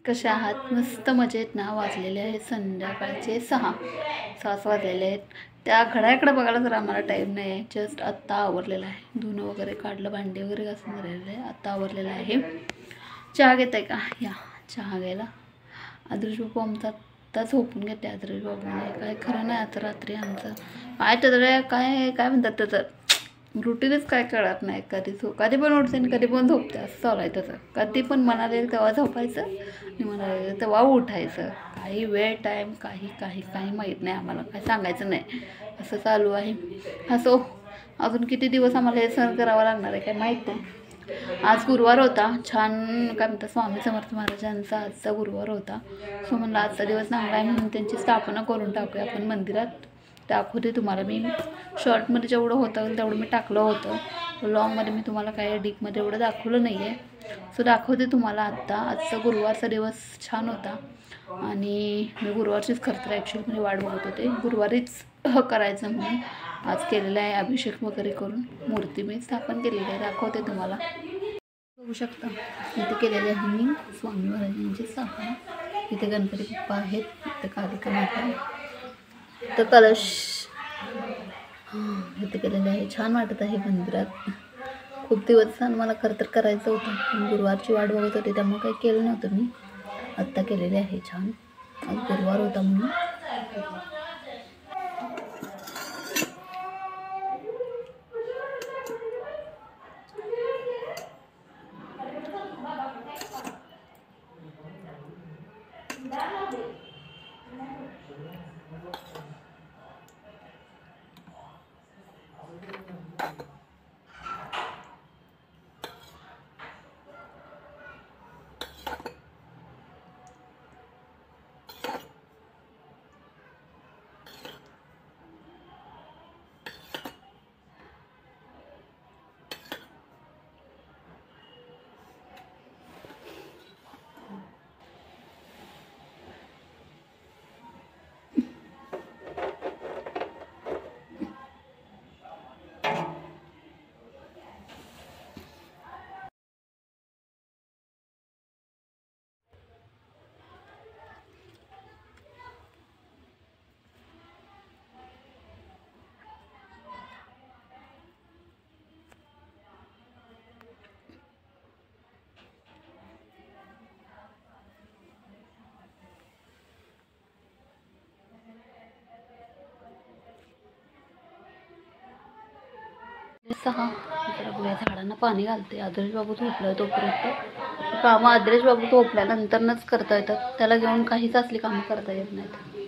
कसे आहात? मस्त मजेत ना? वाजलेले आहेत संध्याकाळचे 6 वाजलेले आहेत. त्या घड्याकडे बघायला जर आम्हाला टाईम नाही आहे. जस्ट आत्ता आवरलेला आहे. धुणं वगैरे काढलं, भांडी वगैरे घासून राहिलेलं आहे. आत्ता आवरलेलं आहे. चहा घेत आहे का? या चहा घ्यायला. आदर्श बाबू आमचा आत्ता झोपून घेते. आदर्श बाबूने काय खरं नाही आता रात्री आमचं काय तर काय म्हणतात त्याचं रुटीनच काय कळत नाही. कधी पण उठते आणि कधी पण झोपते असं चालू आहे त्याचं. कधी पण मनाला येईल तेव्हा झोपायचं आणि मनाला येईल तेव्हा उठायचं. काही वेळ टाईम काही माहीत नाही आम्हाला. काय सांगायचं नाही असं चालू आहे. असो अजून किती दिवस आम्हाला हे सहन करावं लागणार आहे काय माहीत नाही. आज गुरुवार होता. छान काय म्हणतात स्वामी समर्थ महाराजांचा आजचा गुरुवार होता. सो म्हणलं आजचा दिवस चांगला आहे म्हणून त्यांची स्थापना करून टाकूया आपण मंदिरात. दाखवते तुम्हाला मी शॉर्टमध्ये जेवढं होतं तेवढं मी टाकलं होतं. लॉंगमध्ये मी तुम्हाला काय डीपमध्ये एवढं दाखवलं नाही आहे. सो दाखवते तुम्हाला आत्ता. आजचा गुरुवारचा दिवस छान होता आणि मी गुरुवारचीच खरं तर ॲक्च्युअली मी वाट बघत होते गुरुवारीच करायचं म्हणून. आज केलेलं आहे अभिषेक वगैरे करून मूर्ती मी स्थापन केलेली आहे. दाखवते तुम्हाला. बघू शकता इथे केलेले आहे मी स्वामी महाराजांची स्थापना. इथे गणपती बाप्पा आहेत, इथे कालिका माता, तर कलश इथे केलेलं आहे. छान वाटत आहे मंदिरात. खूप दिवस मला खरं तर करायचं होतं पण गुरुवारची वाट बघत होते त्यामुळे काही केलं नव्हतं मी. आत्ता केलेले आहे छान. आज गुरुवार होता म्हणून. बघूया झाडांना पाणी घालते. आदर्श बाबू झोपलाय तोपर्यंत कामं आदर्श बाबू झोपल्यानंतरच करता येतात. त्याला घेऊन काहीच असली कामं करता येत नाहीत.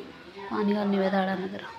पाणी घालूया झाडांना जरा.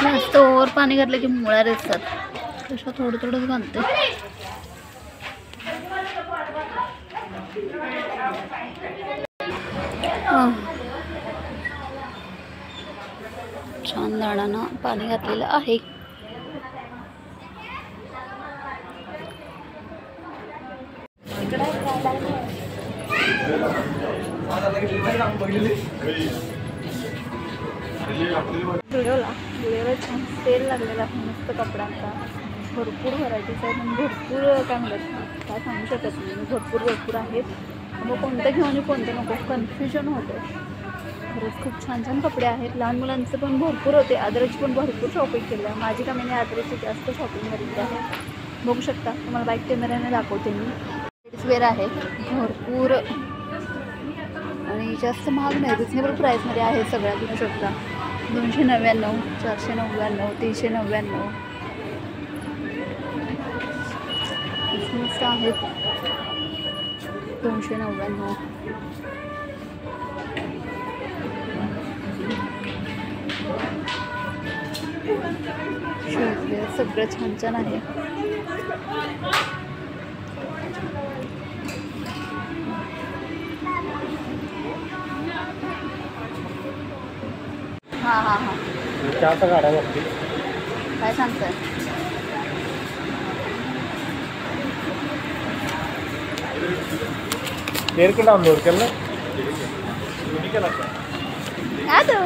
जास्त ओव्हर पाणी घातलं की मुळा दिसतात. तसं थोडंच घालते. छान झाडांना पाणी घातलेलं आहे. व्हिडिओला छान सेल लागलेला आहे मस्त कपड्यांचा. भरपूर व्हरायटीज आहेत आणि भरपूर काय म्हणतात काय सांगू शकत नाही. भरपूर आहेत. मग कोणतं घेऊन आणि कोणतं नको कन्फ्युजन होतं. खरंच खूप छान कपडे आहेत. लहान मुलांचे पण भरपूर होते. आदरची पण भरपूर शॉपिंग केलं आहे. माझी कमीने आदरची जास्त शॉपिंग झालेली आहे. बघू शकता. तुम्हाला बाईक कॅमेऱ्याने दाखवते मी. किड्सवेअर आहे भरपूर आणि जास्त महाग नाही, रिजनेबल प्राईसमध्ये आहे. सगळ्या घेऊ शकता. 299, 499, 399 मस्त आहेत. 299. शूजवेअर सगळं छान छान आहे. हां हां हां चहाचा गाडा बघते काय सांगताय? तेरकडे डाउनलोड केलं ना आदू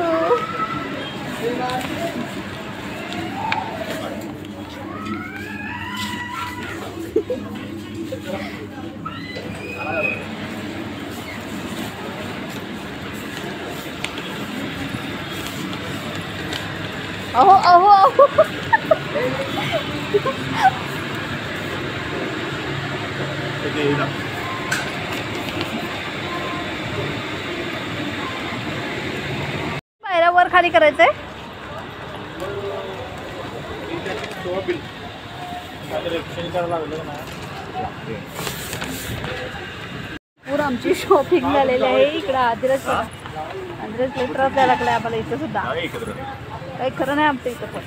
अहो अहो अहो पायऱ्या वर खाली करायचंय. पूर्ण आमची शॉपिंग झालेली आहे. इकडं आदिराज त्रास द्यायला लागलाय आम्हाला इथं सुद्धा. काही खरं नाही आमचं इथं पण.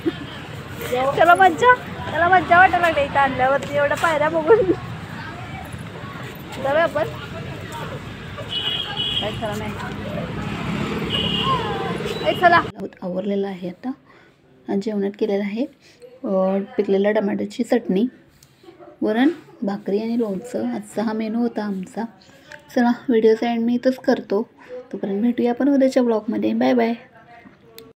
त्याला मज्जा वाटायला लागली इथं आणल्यावरती एवढ्या पायऱ्या बघून. जाऊया आपण. काही खरं नाही. चला आवरलेलं आहे आता. जेवणात केलेलं आहे पिकलेल्या टमाट्याची चटणी, वरण, भाकरी आणि लोणचं. आजचा हा मेनू होता आमचा. चला व्हिडिओचा एंड मी इथंच करतो. तोपर्यंत भेटूया आपण उद्याच्या ब्लॉगमध्ये. Bye bye.